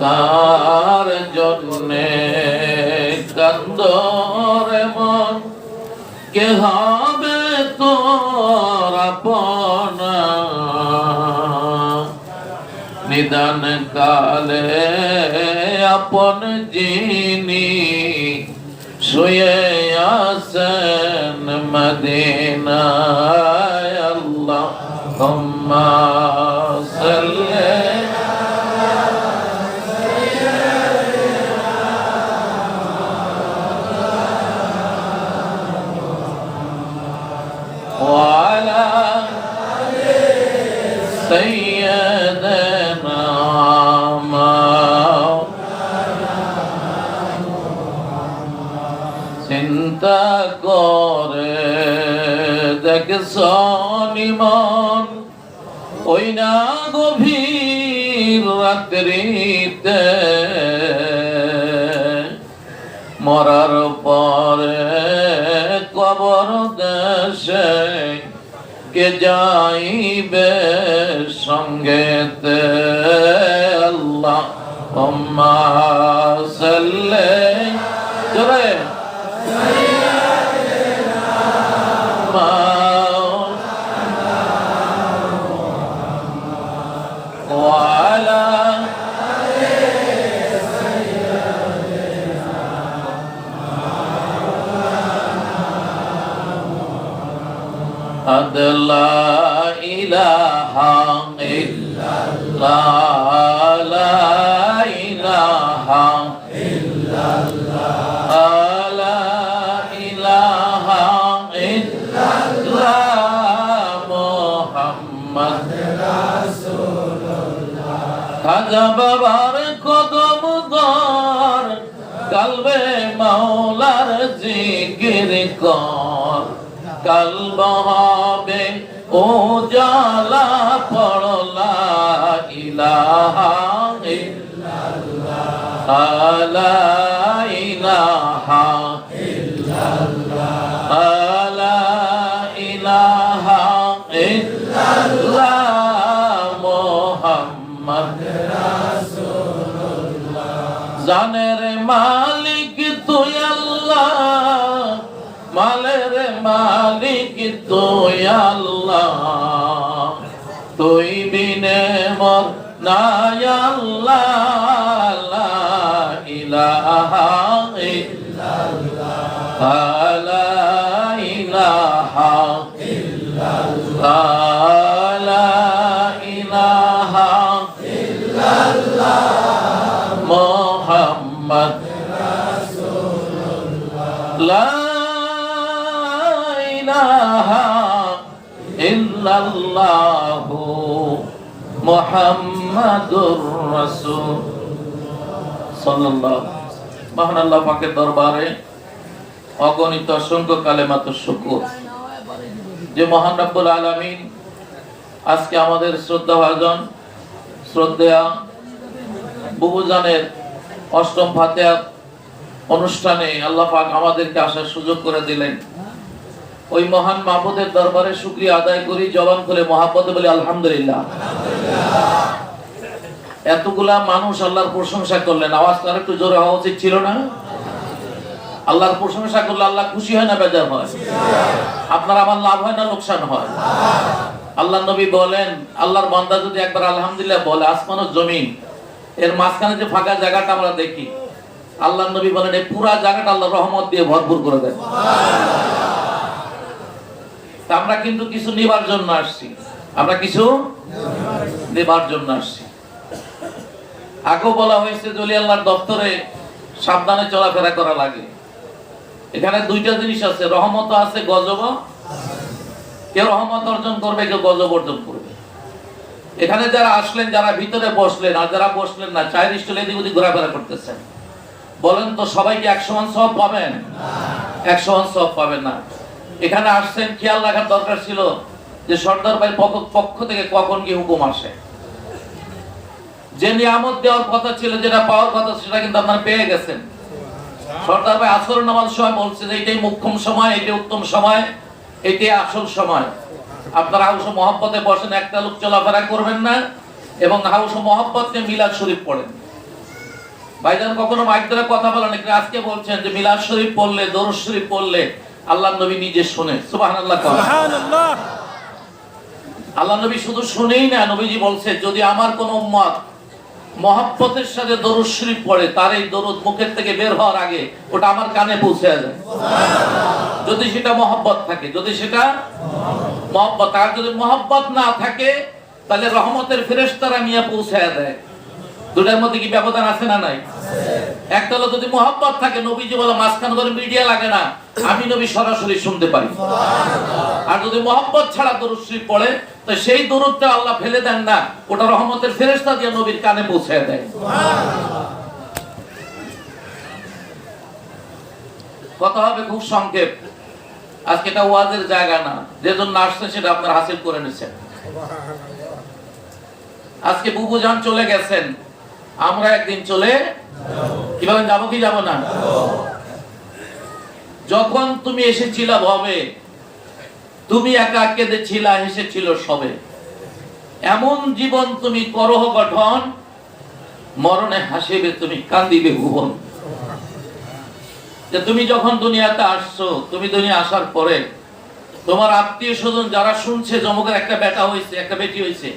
কার জন্যে কান্দরে মন, কে হবে তোর আপনা? নিদান কালে আপন যিনি শুয়ে আছেন মদিনায়, আল্লাহুম্মা সাল্লি وعلى سيدنا চিন্তা করে দেখছ নিমন, ওই না গভীর রাত্রিতে মরার পরে কবর দেশে কে যাইবে সঙ্গেতে? আল্লাহুম্মা সাল্লি জোরে وعلى لا إله إلا الله، لا إله إلا الله، لا إله إلا الله، محمد رسول الله। খাজা বাবার কদম ধর, কালবে মাওলার জিকির কর, কালব হবে উজালা পড় লা ইলাহা ইল্লাল্লাহ, লা ইলাহা ইল্লাল্লাহ, লা ইলাহা ইল্লাল্লাহ, মুহাম্মদ রাসূলুল্লাহ। জানের মালিক তুই আল্লাহ, মালের মালিক তুই আল্লাহ, তুই বিনে মর নাই আল্লাহ, লা ইলাহা ইল্লাল্লাহ, লা ইলাহা ইল্লাল্লাহ, লা ইলাহা ইল্লাল্লাহ, মুহাম্মদ রাসূলুল্লাহ। ইল্লাল্লাহু মুহাম্মাদুর রাসূল সাল্লাল্লাহু। মহান আল্লাহ পাকের দরবারে অগণিত অসংখ্য কালেমাতুর শুকর যে মহান রব্বুল আলামিন আজকে আমাদের শ্রদ্ধাভাজন শ্রদ্ধেয়া বুবুজানের অষ্টম ফাতিহা অনুষ্ঠানে আল্লাহ পাক আমাদেরকে আসার সুযোগ করে দিলেন। ওই মহান মাহবুদের দরবারে শুকরিয়া আদায় করি, জবান খুলে মহাব্বতে বলি আলহামদুলিল্লাহ। এতগুলা মানুষ আল্লাহর প্রশংসা করলেন, আওয়াজটা আরেকটু জোরে হওয়া উচিত ছিল না? আল্লাহর প্রশংসা করলে আল্লাহ খুশি হয় না বেজার হয়? আপনার আমার লাভ হয় না লোকসান হয়? আল্লাহ নবী বলেন, আল্লাহর বান্দা যদি একবার আলহামদুলিল্লাহ বলে, আসমান ও জমিন এর মাঝখানে যে ফাঁকা জায়গাটা আমরা দেখি, আল্লাহ নবী বলেন এই পুরা জায়গাটা আল্লাহ রহমত দিয়ে ভরপুর করে দেন। আমরা কিন্তু কিছু নিবার জন্য আসছি, আমরা কিছু নেবার জন্য আসছি। আগেও বলা হয়েছে জলি আল্লাহর দপ্তরে সাবধানে চলাফেরা করা লাগে। এখানে দুইটা জিনিস আছে, রহমত আছে, গজব। কেউ রহমত অর্জন করবে, কেউ গজব অর্জন করবে। এখানে যারা আসলেন, যারা ভিতরে বসলেন আর যারা বসলেন না, চায়ের স্টলে এদিক ওদিক ঘোরাফেরা করতেছেন, বলেন তো সবাইকে 100 মান সওয়াব পাবেন? 100 মান সওয়াব পাবেন না। এখানে আসছেন, খেয়াল রাখার দরকার ছিল যে সর্দার ভাইয়ের পক্ষ থেকে কখন কি হুকুম আসে। যে নিয়ামত দেওয়ার কথা ছিল, যেটা পাওয়ার কথা, সেটা কিন্তু আপনারা পেয়ে গেছেন। সর্দার ভাই আসরের নামাজের সময় বলছে যে এটাই মুখ্যম সময়, এটাই উত্তম সময়, এটাই আসল সময়। আপনারা হাউস ও মহব্বতে বসেন, একটা লোক চলাফেরা করবেন না, এবং হাউস ও মহব্বত নিয়ে মিলাদ শরীফ পড়েন। ভাইজান কখনো মাইক ধরে কথা বলেন নাকি? আজকে বলছেন যে মিলাদ শরীফ পড়লে, দরুদ শরীফ পড়লে আল্লাহর নবী নিজে শুনে। সুবহানাল্লাহ। সুবহানাল্লাহ। আল্লাহ নবী শুধু শুনেই না, নবীজি বলছে যদি আমার কোন উম্মত মহব্বতের সাথে দরুদ শরীফ পড়ে, তার এই দরুদ মুখের থেকে বের হওয়ার আগে ওটা আমার কানে পৌঁছে যায়। যদি সেটা মহব্বত থাকে, যদি সেটা মহব্বত, আর যদি মহব্বত না থাকে তাহলে রহমতের ফেরেশতারা নিয়ে পৌঁছায় দেয়। দুটার মধ্যে কি ব্যবধান আছে না নাই? একটা হলো যদি মহব্বত থাকে, নবীজি বলে মাঝখান করে মিডিয়া লাগে না, আমি নবী সরাসরি শুনতে পারি। আর যদি মহব্বত ছাড়া দরুদ শরীফ পড়ে তো সেই দরুদটা আল্লাহ ফেলে দেন না, ওটা রহমতের ফেরেশতা দিয়ে নবীর কানে পৌঁছায় দেয়। কথা হবে খুব সংক্ষেপ, আজকে এটা ওয়াজের জায়গা না, যে জন্য আসছে সেটা আপনারা হাসিল করে নিচ্ছেন। আজকে বুবু জান চলে গেছেন, আমরা একদিন চলে কিভাবে যাবো কি যাব না? যখন তুমি এসেছিলা ভবে, তুমি একা কেঁদেছিলা, হেসেছিল সবে। এমন জীবন তুমি করহ গঠন, মরণে হাসিবে তুমি, কান্দিবে ভুবন। যে তুমি যখন দুনিয়াতে আসছো, তুমি দুনিয়া আসার পরে তোমার আত্মীয় স্বজন যারা শুনছে জমকের একটা বেটা হয়েছে, একটা বেটি হয়েছে,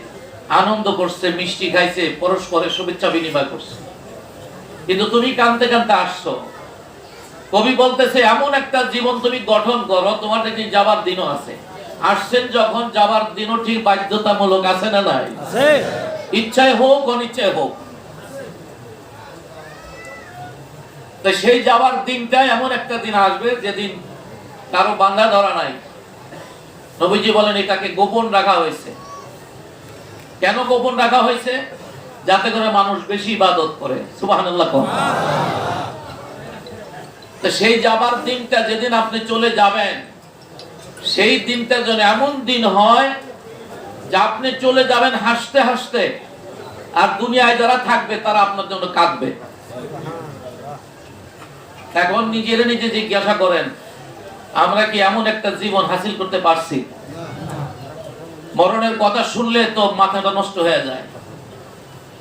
আনন্দ করছে, মিষ্টি খাইছে, পরস্পরের শুভেচ্ছা বিনিময় করছে, কিন্তু তুমি কানতে কানতে আসছো। কবি বলতেছে এমন একটা জীবন তুমি গঠন করো, তোমার দেখি যাবার দিনও আছে। আসছেন যখন, যাবার দিনও ঠিক বাধ্যতামূলক আছে না নাই? ইচ্ছায় হোক অনিচ্ছায় হোক। তো সেই যাবার দিনটাই এমন একটা দিন আসবে যেদিন কারো বাঁধা ধরা নাই। নবীজি বলেন এটাকে গোপন রাখা হয়েছে। কেন গোপন রাখা হয়েছে? যাতে করে মানুষ বেশি ইবাদত করে। সুবহানাল্লাহ। তো সেই যাবার দিনটা যেদিন আপনি চলে যাবেন, সেই দিনটা যেন এমন দিন হয় যে আপনি চলে যাবেন হাসতে হাসতে, আর দুনিয়ায় যারা থাকবে তারা আপনার জন্য কাঁদবে। এখন নিজের নিজে জিজ্ঞাসা করেন, আমরা কি এমন একটা জীবন হাসিল করতে পারছি? মরণের কথা শুনলে তো মাথাটা নষ্ট হয়ে যায়,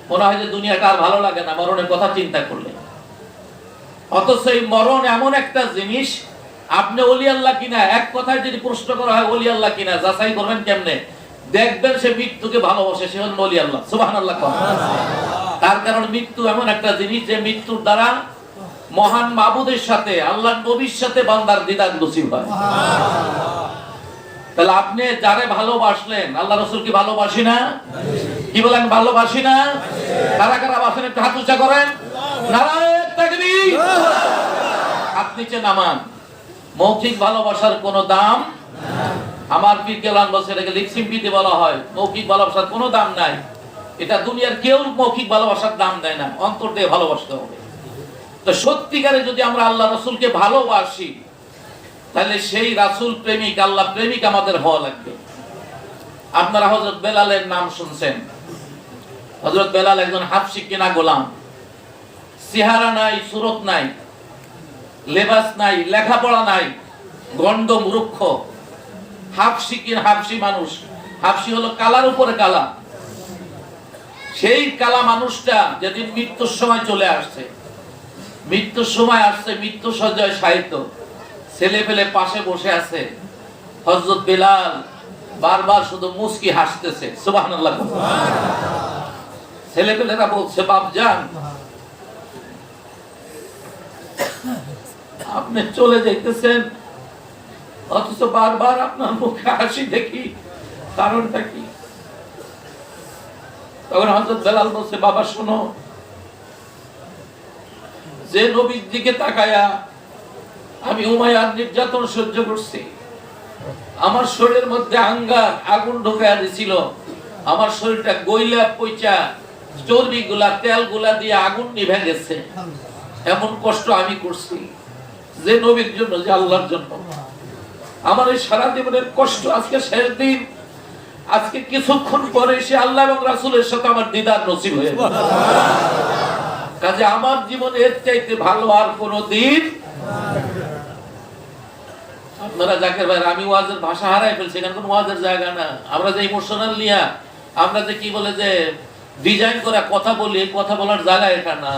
মনে হয় যে দুনিয়াটা আর ভালো লাগে না মরণের কথা চিন্তা করলে। অথচ এই মরণ এমন একটা জিনিস, আপনি ওলি আল্লাহ কিনা, এক কথায় যদি প্রশ্ন করা হয় ওলি আল্লাহ কিনা, যাচাই করবেন কেমনে? দেখবেন সে মৃত্যুকে ভালোবাসে, সে হল ওলি আল্লাহ। সুবহানাল্লাহ। তার কারণ মৃত্যু এমন একটা জিনিস যে মৃত্যুর দ্বারা মহান মাবুদের সাথে, আল্লাহর নবীর সাথে বান্দার দিদার নসিব হয়। তাহলে আপনি যারে ভালোবাসলেন, আল্লাহ রাসূল কি ভালোবাসি না? কি বলেন ভালোবাসি না? কারা কারা বাসেন একটু হাত উঁচা করেন। নারায়ে তাকবীর। হাত নিচে নামান। মৌখিক ভালোবাসার কোনো দাম আমার পীর কেলান বলছে, এটাকে লিপসিম্পিতে বলা হয়। মৌখিক ভালোবাসার কোনো দাম নাই। এটা দুনিয়ার কেউ মৌখিক ভালোবাসার দাম দেয় না, অন্তর দিয়ে ভালোবাসতে হবে। তো সত্যিকারে যদি আমরা আল্লাহ রাসূলকে ভালোবাসি, তাহলে সেই রাসূল প্রেমিক, আল্লাহ প্রেমিক আমাদের হওয়া লাগবে। আপনারা হযরত বেলালের নাম শুনছেন। হযরত বেলাল একজন হাবশী কিনা গোলাম, চেহারা নাই, সুরত নাই, লেবাস নাই, লেখাপড়া নাই, গন্ড মূর্খ, হাবশী মানুষ। হাবশী হলো কালার উপরে কালা। সেই কালা মানুষটা যেদিন মৃত্যুর সময় চলে আসছে, মৃত্যুর সময় আসছে, মৃত্যু সজ্জায় শায়িত, ছেলে পেলে পাশে বসে আছে। হযরত বেলাল বারবার শুধু মুস্কি হাসতেছে। সুবহানাল্লাহ। ছেলে পেলেরা বলছে, বাপজান আপনি চলে যাইতেছেন, অথচ বারবার আপনার মুখে হাসি দেখি, কারণটা কি? তখন হযরত বেলাল বলছে, বাবা শোনো, যে নবীর দিকে তাকায়া আমি উমাইয়ার নির্যাতন সহ্য করছি, আমার শরীরের মধ্যে আঙ্গার আগুন ঢোকায়া দিছিল, আমার শরীরটা গইলা পচা চর্বি গুলা, তেল গুলা দিয়ে আগুন নিভে গেছে, এমন কষ্ট আমি করছি যে নবীর জন্য, যে আল্লাহর জন্য। আমার এই সারা জীবনের কষ্ট আজকে শেষ দিন, আজকে কিছুক্ষণ পরে সে আল্লাহ এবং রাসূলের সাথে আমার দিদার নসিব হয়ে যাবে। কাজে আমার জীবনে এর চাইতে ভালো আর কোনো দিন। আপনারা জাকের ভাই, আমি ওয়াজের ভাষা হারাই ফেলছি, এখানে কোনো ওয়াজের জায়গা না। আমরা যে ইমোশনাল নিয়া, আমরা যে কি বলে যে ডিজাইন করে কথা বলি, কথা বলার জায়গা এটা না।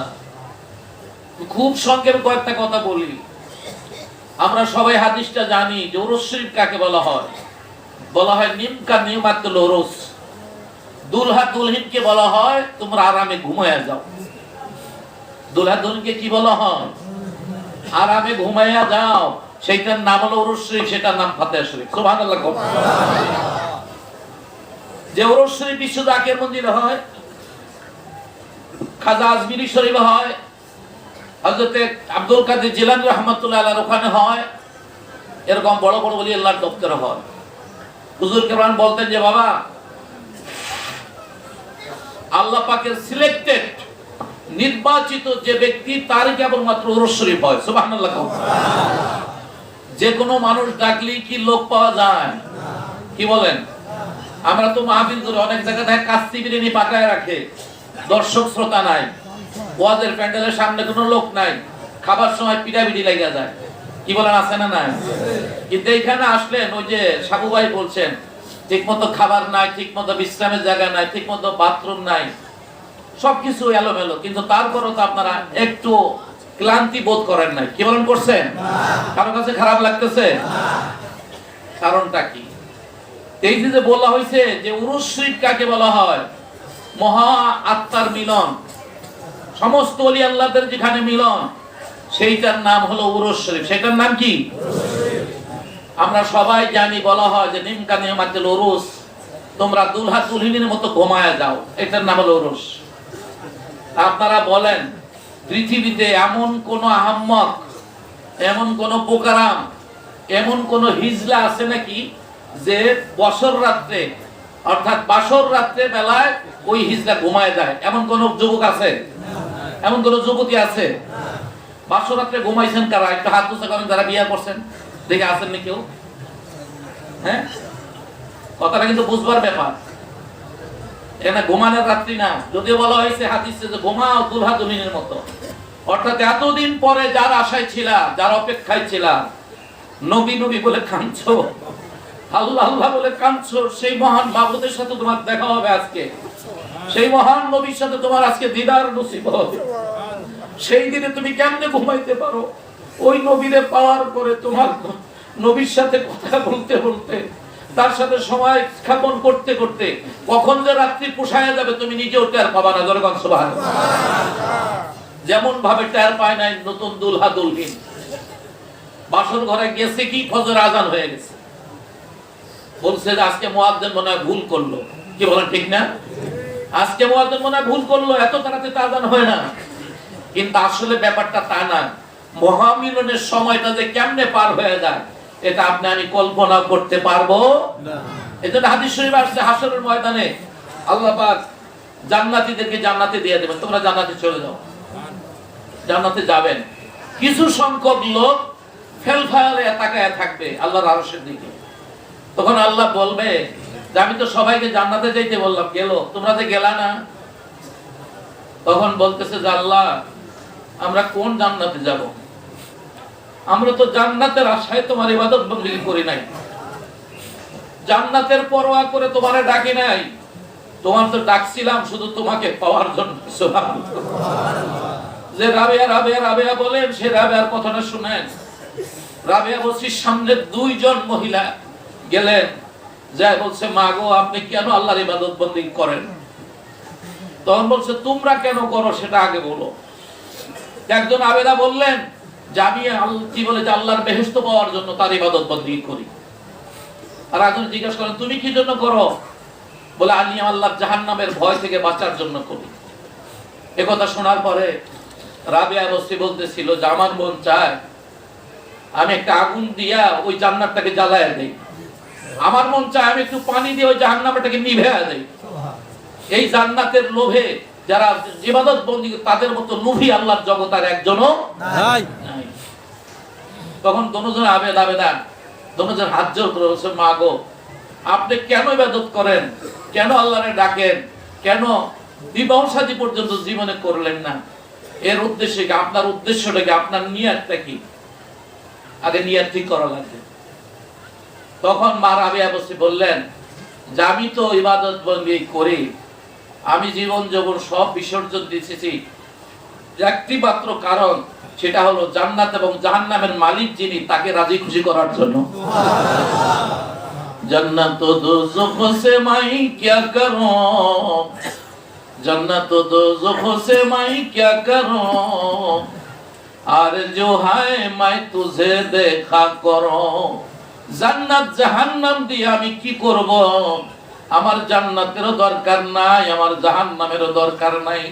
খুব সংক্ষেপে কয়েকটা কথা বলি। আমরা সবাই হাদিসটা জানি যে উরুস শরীফ কাকে বলা হয়। বলা হয় নিমকা নিমাতুল উরুস। দুলহা দুলহিনকে বলা হয় তোমরা আরামে ঘুমায়া যাও। দুলহা দুলহিনকে কি বলা হয়? আরামে ঘুমায়া যাও। সেইটার নাম হলো উরুস শরীফ, সেটার নাম ফাতিহা শরীফ। সুবহানাল্লাহ। যে উরুস শরীফ বিশ্ব জাকির মন্দিরে হয়, খাজা আজমিরি শরীফে হয়, হযরতে আব্দুল কাদের জিলানী রাহমাতুল্লাহ আলাইহির ওখানে হয়, এরকম বড় বড় ওলি আল্লাহর দপ্তরে হয়। হুজুর কেবরান বলতেন যে বাবা, আল্লাহ পাকের সিলেক্টেড নির্বাচিত যে ব্যক্তি তারই কেবলমাত্র উরুস শরীফ হয়। সুবহানাল্লাহ। যে কোনো মানুষ ডাকলেই কি লোক পাওয়া যায়? কি বলেন? আমরা তো মাহফিল করে অনেক জায়গায় কাচ্চি বিরিয়ানি পাকায় রাখে, দর্শক শ্রোতা নাই, ওয়াজের প্যান্ডেলের সামনে কোনো লোক নাই, খাবার সময় পিটাপিটি লেগে যায়। কি বলেন, আছে না নাই? কিন্তু এইখানে আসলেন, ওই যে সাবু ভাই বলছেন ঠিক মতো খাবার নাই, ঠিক মতো বিশ্রামের জায়গা নাই, ঠিক মতো বাথরুম নাই, সবকিছু এলোমেলো, কিন্তু তারপরও তো আপনারা একটু ক্লান্তি বোধ করেন নাই। কি বলেন, করছেন? কারো কাছে খারাপ লাগতেছে? কারণটা কি? এই যে বলা হয়েছে যে উরুস শরীফ কাকে বলা হয়? মহা আত্মার মিলন, সমস্ত ওলি আল্লাহদের যেখানে মিলন, সেইটার নাম হলো উরুস শরীফ। সেটার নাম কি? আমরা সবাই জানি, বলা হয় যে নিমকা নিমাতুল উরুস, তোমরা দুলহা দুলহিনের মতো ঘুমায়া যাও, এটার নাম হলো উরুস। আপনারা বলেন, পৃথিবীতে এমন কোন আহাম্মক, এমন কোন পোকারাম, এমন কোন হিজলা আছে নাকি যে বছর রাত্রে, অর্থাৎ বাসর রাত্রে বেলায় ওই হিজলা ঘুমায় যায়? এমন কোন যুবক আছে? এমন কোন যুবতী আছে? বাসর রাত্রে ঘুমাইছেন কারা? একটা হাত উঁচা করেন যারা বিয়ে করছেন, দেখে আছেন নি কেউ? হ্যাঁ, কথাটা কিন্তু বুঝবার ব্যাপার। এখানে ঘুমানোর রাত্রি না, যদিও বলা হয়েছে হাদিসে যে ঘুমাও দুলহা দুলহিনের মতো। অর্থাৎ এতদিন পরে যার আশায় ছিলা, যার অপেক্ষায় ছিলা, নবী নবী বলে কাঁদছো, আল্লাহ আল্লাহ বলে কাঁদছো, সেই মহান মাবুদের সাথে তোমার দেখা হবে আজকে, সেই মহান নবীর সাথে তোমার আজকে দিদার নসিব হবে। সেই দিনে তুমি কেমনে ঘুমাইতে পারো? ওই নবীরে পাওয়ার পরে তোমার নবীর সাথে কথা বলতে বলতে, তার সাথে সময় স্থাপন করতে করতে কখন যে রাত্রি পোষায় যাবে তুমি নিজেও টের পাবা না। জোরে বল সুবহানাল্লাহ। যেমন ভাবে টের পায় নাই নতুন দুলহা দুলহিন, বাসর ঘরে গেছে কি ফজর আজান হয়ে গেছে, বলছে যে আজকে মুয়াজ্জিন মনে হয় ভুল করলো। কি বলেন, ঠিক না? আজকে মুয়াজ্জিন মনে হয় ভুল করলো, এত তাড়াতাড়ি আজান হয় না। কিন্তু আসলে ব্যাপারটা তা না। মহামিলনের সময়টা যে কেমনে পার হয়ে যায় এটা আপনি আমি কল্পনা করতে পারবো না। এজন্য হাদিস শরীফে আসছে, হাশরের ময়দানে আল্লাহ পাক জান্নাতীদেরকে জান্নাতে দিয়ে দেবেন, তোমরা জান্নাতে চলে যাও। জান্নাতে যাবেন, কিছু সংখ্যক লোক ফেলফালে তাকায় থাকবে আল্লাহর আরশের দিকে। তখন আল্লাহ বলবে যে আমি তো সবাইকে জান্নাতে যাইতে বললাম, গেল, তোমরা যে গেলা না। তখন বলতেছে যে আল্লাহ, আমরা কোন জান্নাতে যাব? আমরা তো জান্নাতের আশায় তোমার ইবাদত বندگی করি নাই, জান্নাতের পরোয়া করে তোমারে ডাকি নাই, তোমার তো ডাকছিলাম শুধু তোমাকে পাওয়ার জন্য। সুবহানাল্লাহ। যে রাবেয়া রাবেয়া রাবেয়া বলেন, সে রাবেয়ার কথাটা শুনেন। রাবেয়া বসির সামনে দুইজন মহিলা গেলেন, যায় বলছে, মা গো, আপনি কেন আল্লাহর ইবাদত বندگی করেন? তখন বলছে, তোমরা কেন করো সেটা আগে বলো। একজন আবেদা বললেন যে আমি কি বলে যে আল্লাহর বেহেশত পাওয়ার জন্য তার ইবাদত বندگی করি। আর একজন জিজ্ঞাসা করেন, তুমি কি জন্য করো? বলে, আমি আল্লাহর জাহান্নামের ভয় থেকে বাঁচার জন্য করি। একথা শোনার পরে রাবেয়া বসরি বলতেছিল যে আমার মন চায় আমি একটা আগুন দিয়া ওই জান্নাতটাকে জ্বালায়া দেই, আমার মন চায় আমি একটু পানি দিয়ে ওই জাহান্নামটাকে নিভিয়ে দেই। এই জান্নাতের লোভে যারা ইবাদত বندگی, তাদের মতো লোভী আল্লাহর জগৎ আর একজনও নাই। তখন দুজন আবেদান দুজন হাত জোড় করে বলছে, মা গো, আপনি কেন ইবাদত করেন, কেন আল্লাহরে ডাকেন, কেন বিবাহ শাদী পর্যন্ত জীবনে করলেন না? এর উদ্দেশ্য কি? আপনার উদ্দেশ্যটা কি? আপনার নিয়তটা কি? আগে নিয়ত ঠিক করা লাগবে। তখন মা রাবেয়া বসরি বললেন যে আমি তো ইবাদত বندگی করি, আমি জীবন যৌবন সব বিসর্জন দিয়েছি একটি মাত্র কারণ, সেটা হলো জান্নাত এবং জাহান্নামের মালিক যিনি, তাকে রাজি খুশি করার জন্য। जन्नत दोज़ख से मैं क्या करूं, जन्नत दोज़ख से मैं क्या करूं, आरज़ू है मैं तुझे देखा करूं। জান্নাত জাহান্নাম দিয়ে আমি কি করব? আমার জান্নাতেরও দরকার নাই, আমার জাহান্নামেরও দরকার নাই।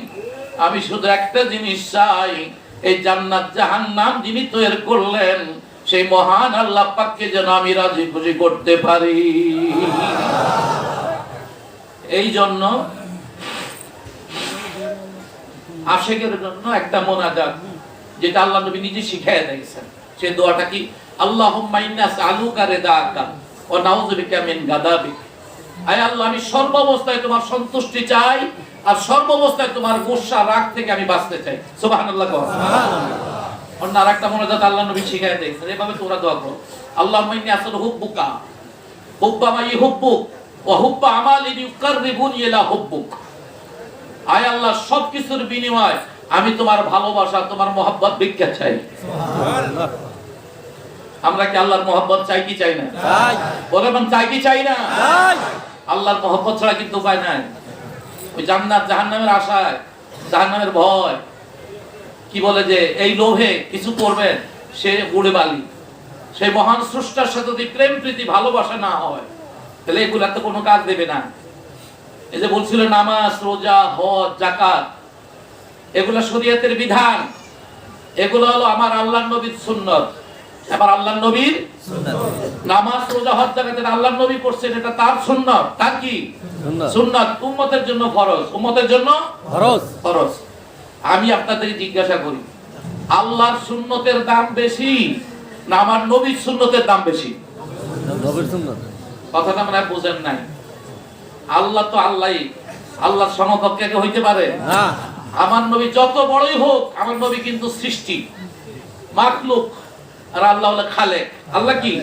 আমি শুধু একটা জিনিস চাই, এই জান্নাত জাহান্নাম যিনি তৈরি করলেন সেই মহান আল্লাহ পাককে যেন আমি রাজি খুশি করতে পারি। এই জন্য আশিকের জন্য একটা মোনাজাত, যেটা আল্লাহ নবী নিজে শিখিয়ে দিয়েছেন। সেই দোয়াটা কি? আল্লাহুম্মা ইন্না আসআলুকা রিদাকা ওয়া নাউযু বিকা মিন গাদাবিক। আয় আল্লাহ, আমি সর্বাবস্থায় তোমার সন্তুষ্টি চাই, আর সর্বাবস্থায় তোমার গোসা রাগ থেকে আমি বাঁচতে চাই। সুবহানাল্লাহ। অন্য আরেকটা মোনাজাত আল্লাহ নবী শিখিয়ে দিয়েছেন, এভাবে তোমরা দোয়া করো। আল্লাহুম্মা ইন্নী আসআলু হুব্বুকা হুব্বা মা ইউহিব্বুক ওয়া হুব্বা আমালিন ইউকাররিবুনি ইলা হুব্বুক। আয় আল্লাহ, সবকিছুর বিনিময় আমি তোমার ভালোবাসা, তোমার মহব্বত ভিক্ষা চাই। সুবহানাল্লাহ। আমরা কি আল্লাহর মহব্বত চাই কি চাই না? চাই। বলেন চাই কি চাই না? চাই। আল্লাহর মহব্বত ছাড়া কিন্তু উপায় নাই। ওই জান্নাত জাহান্নামের আশায়, জাহান্নামের ভয়, কি বলে যে এই লোভে কিছু করবেন, সে উড়ে বালি। সেই মহান স্রষ্টার সাথে যদি প্রেম প্রীতি ভালোবাসা না হয়, তাহলে এগুলা তো কোনো কাজ দেবে না। এই যে বলছিল নামাজ, রোজা, হজ, যাকাত, এগুলা শরীয়তের বিধান, এগুলো হলো আমার আল্লাহর নবীর সুন্নাত। এবার আল্লাহর নবীর সুন্নাত, নামাজ, রোজা, হজ, যাকাত আল্লাহর নবী করছেন, এটা তার সুন্নাত। তার কি সুন্নাত? উম্মতের জন্য ফরজ, উম্মতের জন্য ফরজ। ফরজ। আমি আপনাদেরকে জিজ্ঞাসা করি, আল্লাহর সুন্নতের দাম বেশি না আমার নবীর সুন্নতের দাম বেশি? নবীর সুন্নাত। কথাটা মনে হয় বুঝেন নাই। আল্লাহ তো আল্লাহই, আল্লাহর সমকক্ষ কে হইতে পারে না। আমার নবী যত বড়ই হোক, আমার নবী কিন্তু সৃষ্টি, মাখলুক, আর আল্লাহ হলো খালেক। আল্লাহ কি?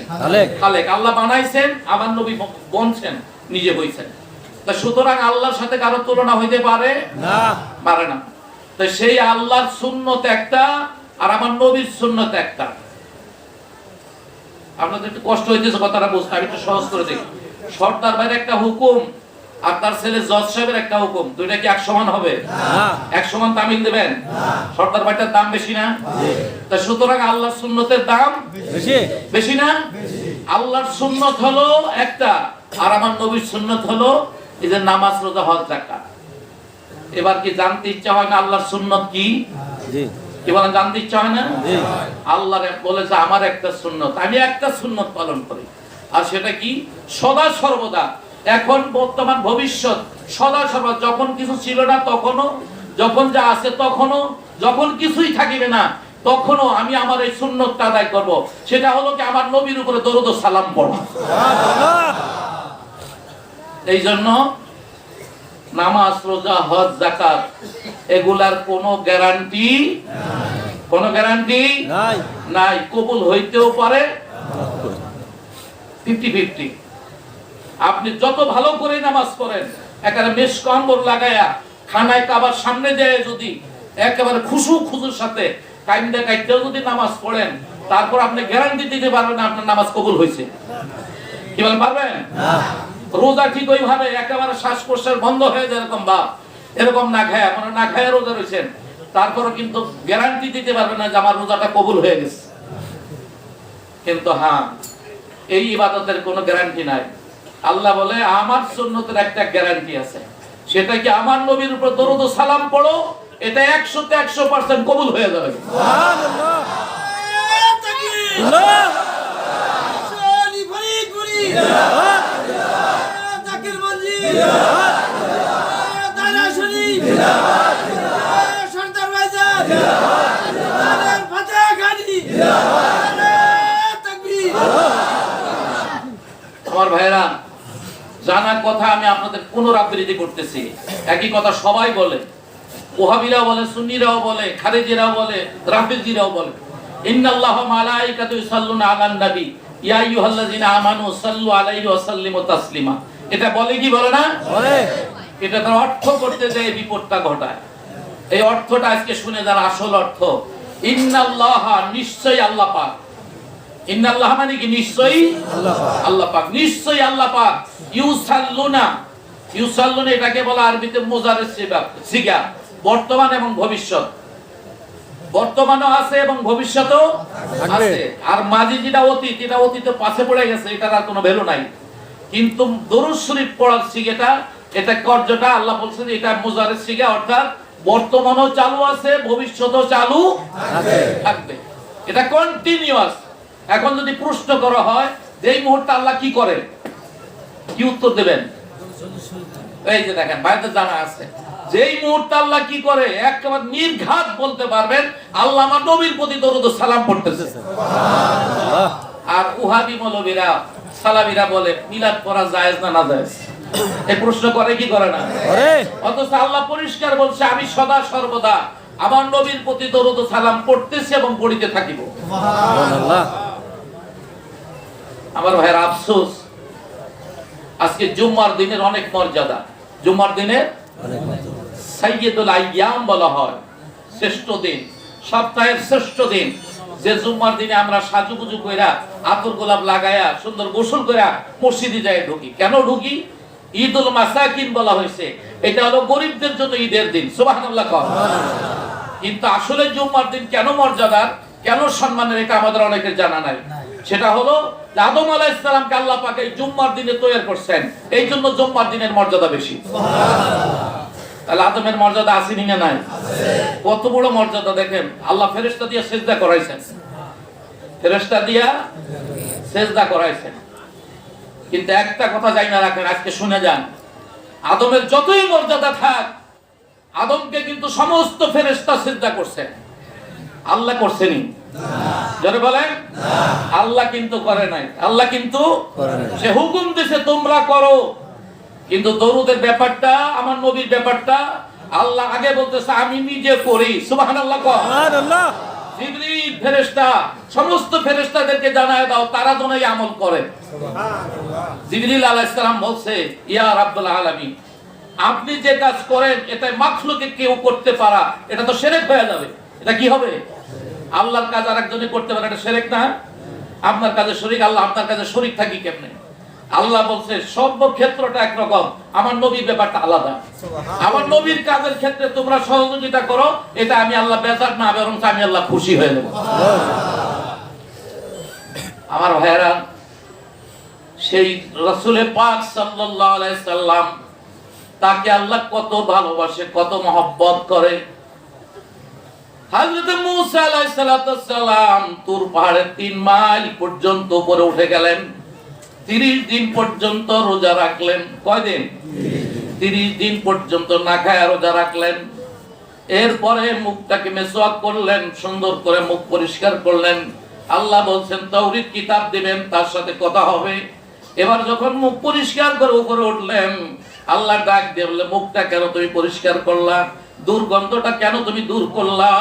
খালেক। আল্লাহ বানাইছেন, আমার নবী বনছেন, নিজে হইছেন। তা সুতরাং আল্লাহর সাথে কারো তুলনা হইতে পারে না, পারে না। তো সেই আল্লাহর সুন্নত একটা, আর আমার নবীর সুন্নত একটা। আপনাদের একটু কষ্ট হইতেছে কথাটা বুঝতে, আমি একটু সহজ করে দেখি। সর্দার ভাইয়ের একটা হুকুম আর তার ছেলে জজ সাহেবের একটা হুকুম, দুইটা কি এক সমান হবে? এক সমান তামিল দেবেন? সর্দার ভাইটার দাম বেশি না? তা সুতরাং আল্লাহর সুন্নতের দাম বেশি, বেশি না? আল্লাহর সুন্নত হলো একটা, আর আমার নবীর সুন্নত হলো এই যে নামাজ, রোজা, হজ, যাকাত। এবার কি জানতে ইচ্ছা হয় না আল্লাহর সুন্নত কি? জি। কি বলেন, জানতে ইচ্ছা হয় না? জি। আল্লাহ বলেছে আমার একটা সুন্নত, আমি একটা সুন্নত পালন করি, আর সেটা কি? সদা সর্বদা, এখন, বর্তমান, ভবিষ্যৎ, সদা সর্বদা। যখন কিছু ছিল না তখনও, যখন যা আছে তখনও, যখন কিছুই থাকিবে না তখনও আমি আমার এই সুন্নতটা আদায় করব। সেটা হলো কি? আমার নবীর উপরে দরুদ ও সালাম পড়া। এই জন্য নামাজ, রোজা, হজ, যাকাত এগুলার কোনো গ্যারান্টি, কোনো গ্যারান্টি নাই, নাই। কবুল হইতেও পারে 50-50। আপনি যত ভালো করে নামাজ পড়েন, একেবারে মেশ কম্বল লাগায়া খানায় কাবার সামনে যায় যদি একেবারে খুশুর সাথে কাইন্দা কাইতেও যদি নামাজ পড়েন, তারপর আপনি গ্যারান্টি দিতে পারবেন না আপনার নামাজ কবুল হয়েছে। কি বলেন, পারবেন? রোজা ঠিক ওইভাবে একেবারে শ্বাস প্রশ্বাস বন্ধ হয়ে যায় এরকম ভাব, এরকম না খায়, মানে না খায় রোজা রয়েছেন, তারপরও কিন্তু গ্যারান্টি দিতে পারবেন না যে আমার রোজাটা কবুল হয়ে গেছে। কিন্তু হ্যাঁ, এই ইবাদতের কোনো গ্যারান্টি নাই। আল্লাহ বলে আমার সুন্নতের একটা গ্যারান্টি আছে, সেটা কি? আমার নবীর উপর দরুদ ও সালাম পড়ো, এটা 100-তে 100% কবুল হয়ে যাবে। সুবহানাল্লাহ। আল্লাহ শরীফ ফরিদপুরি জিন্দাবাদ, জাকির মঞ্জি জিন্দাবাদ, দারা শরীফ জিন্দাবাদ, সরদার ভাইজান জিন্দাবাদ, ফাতেহা খানি জিন্দাবাদ, তাকবীর। আমার ভাইরা, জানা কথা আমি আপনাদের পুনরাবৃত্তি করতেছি। একই কথা সবাই বলে, ওহাবিরাও বলে, সুন্নিরাও বলে, খারিজিরাও বলে, রাফিজিরাও বলে। ইন্নাল্লাহা মালাইকাতু ইউসাল্লুনা আলান নবী ইয়া আইয়ুহাল্লাযিনা আমানু সাল্লু আলাইহি ওয়া সাল্লিমু তাসলিমা। এটা বলে কি বলে না? বলে। এটা তার অর্থ করতে যায় বিপদটা ঘটায়। এই অর্থটা আজকে শুনে যার আসল অর্থ, ইন্নাল্লাহ নিশ্চয়ই আল্লাহ পাক। ইন্নাল্লাহ মানে কি? নিশ্চয়ই আল্লাহ পাক, নিশ্চয়ই আল্লাহ পাক। ইউসাল্লুনা, ইউসাল্লুনা এটাকে বলা আরবিতে মুজারের সিগা, বর্তমান এবং ভবিষ্যৎ। বর্তমানও আছে এবং ভবিষ্যতেও আছে। আর মাঝি যেটা অতীত, এটা অতীতে পাশে পড়ে গেছে, এটার আর কোনো ভ্যালু নাই। কিন্তু দরুদ শরীফ পড়ার সিগাটা, এটা কার্যটা আল্লাহ বলছেন এটা মুজারের সিগা, অর্থাৎ বর্তমানও চালু আছে, ভবিষ্যতেও চালু থাকবে। এটা কন্টিনিউয়াস। এখন যদি প্রশ্ন করা হয় যে এই মুহূর্তে আল্লাহ কি করে, কি উত্তর দেবেন? এই যে দেখেন বাইরে জানা আছে যেই মুহূর্তে আল্লাহ কি করে একেবারে নির্ঘাত বলতে পারবেন, আল্লাহ আমার নবীর প্রতি দরুদ ও সালাম পড়তেছে। সুবহানাল্লাহ। আর ওহাবি মৌলবীরা সালাফিরা বলে মিলাদ পড়া জায়েজ না না জায়েজ, এই প্রশ্ন করে কি করে না? করে। অথচ আল্লাহ পরিষ্কার বলছে আমি সদা সর্বদা আমার নবীর প্রতি দরুদ ও সালাম পড়তেছি এবং পড়িতে থাকিব। সুবহানাল্লাহ। আমার ভাইয়ের আফসোস, আজকে জুম্মার দিনের অনেক মর্যাদা। জুম্মার দিনের সাইয়্যিদুল আইয়াম বলা হয়, শ্রেষ্ঠ দিন, সপ্তাহের শ্রেষ্ঠ দিন। যে জুম্মার দিনে আমরা সাজুগুজু কইরা আতর গোলাপ লাগায়া সুন্দর গোসল কইরা মসজিদে যাই ঢুকি। কেন ঢুকি? ঈদুল মাসাকিন বলা হয়েছে, এটা হলো গরিবদের জন্য ঈদের দিন। সুবহানাল্লাহ। কিন্তু আসলে জুম্মার দিন কেন মর্যাদার, কেন সম্মানের, এটা আমাদের অনেকের জানা নাই। সেটা হলো আদম আলাইহিস সালামকে আল্লাহ পাক এই জুম্মার দিনে তৈরি করছেন, এই জন্য জুম্মার দিনের মর্যাদা বেশি। তাহলে আদমের মর্যাদা আছে না নাই? কত বড় মর্যাদা দেখেন। আল্লাহ ফেরেশতা দিয়ে সিজদা করাইছেন, ফেরেশতা দিয়া সিজদা করাইছেন। কিন্তু একটা কথা জানা রাখেন, আজকে শুনে যান, আদমের যতই মর্যাদা থাক, আদমকে কিন্তু সমস্ত ফেরেশতা সিজদা করছে, আল্লাহ করছেনি? যারা বলেন আল্লাহ কিন্তু করে নাই। আল্লাহ কিন্তু সে হুকুম দিয়েছে তোমরা করো, কিন্তু দরুদের ব্যাপারটা, আমার নবীর ব্যাপারটা আল্লাহ আগে বলতেছে আমি নিজে করি। সুবহানাল্লাহ। সুবহানাল্লাহ। জিবরিল ফেরেশতা সমস্ত ফেরেশতাদেরকে জানায় দাও তারা যেন এই আমল করে। সুবহানাল্লাহ। জিবরিল আলাইহিস সালাম বলছে ইয়া রাব্বুল আলামিন, আপনি যে কাজ করেন এটা মাখলুকে কেউ করতে পারা, এটা তো শিরক হয়ে যাবে। এটা কি হবে? আল্লাহর কাজ আরেকজনে করতে পারে, এটা শিরক না? আপনার কাজে শরীক, আল্লাহ আপনার কাজে শরীক থাকি কেমনে? আল্লাহ বলছে সব ক্ষেত্রটা একরকম, আমার নবীর ব্যাপারটা আলাদা। আমার নবীর কাজের ক্ষেত্রে তোমরা সহযোগিতা করো, এটা আমি আল্লাহ বেজার না, বরং আমি আল্লাহ খুশি হয়ে যাব। আমার ভাইয়েরা, সেই রাসূল পাক সাল্লাল্লাহু আলাইহি সাল্লাম, তাকে আল্লাহ কত ভালোবাসে, কত মহব্বত করে। হযরত মূসা আলাইহিস সালাম তুর পাহাড়ের 3 মাইল পর্যন্ত উপরে উঠে গেলেন, 30 দিন পর্যন্ত রোজা রাখলেন। কয়দিন? 30 দিন পর্যন্ত না খায় রোজা রাখলেন। এরপরে মুখটাকে মেসওয়াক করলেন, সুন্দর করে মুখ পরিষ্কার করলেন। আল্লাহ বলছেন তাওরীত কিতাব দিবেন, তার সাথে কথা হবে। এবার যখন মুখ পরিষ্কার করে উপরে উঠলেন, আল্লাহ ডাক দিয়ে বললেন মুখটা কেন তুমি পরিষ্কার করলা? দুর্গন্ধটা কেন তুমি দূর করলা?